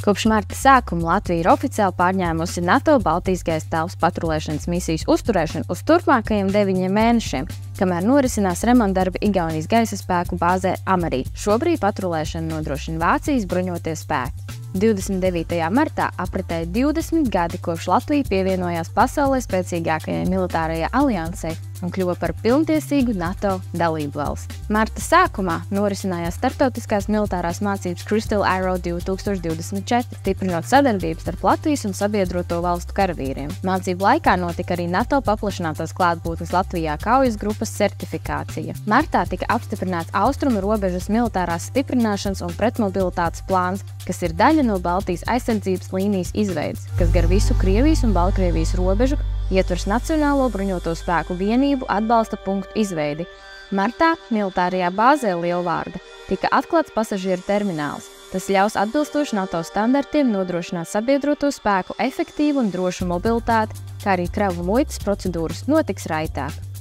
Kopš marta sākuma Latvija ir oficiāli pārņēmusi NATO Baltijas gaisa telpas patrulēšanas misijas uzturēšanu uz turpmākajiem 9 mēnešiem, kamēr norisinās remontdarbi Igaunijas gaisa spēku bāzē Amarī. Šobrīd patrulēšanu nodrošina Vācijas bruņotie spēki. 29. martā apritēja 20 gadi, kopš Latvija pievienojās pasaulē spēcīgākajai militārajai aliansei un kļuva par pilntiesīgu NATO dalību valsti. Marta sākumā norisinājās starptautiskās militārās mācības Crystal Arrow 2024, stiprinot sadarbību starp Latvijas un sabiedroto valstu karavīriem. Mācību laikā notika arī NATO paplašinātās klātbūtnes Latvijā kaujas grupas certifikācija. Martā tika apstiprināts austrumu robežas militārās stiprināšanas un pretmobilitātes plāns, kas ir daļa no Baltijas aizsardzības līnijas izveides, kas gar visu Krievijas un Baltkrievijas robežu ietvers Nacionālo bruņoto spēku vienību atbalsta punktu izveidi. Martā militārajā bāzē Lielvārda tika atklāts pasažieru termināls. Tas ļaus atbilstoši NATO standartiem nodrošināt sabiedroto spēku efektīvu un drošu mobilitāti, kā arī kravu muitas procedūras notiks raitāk.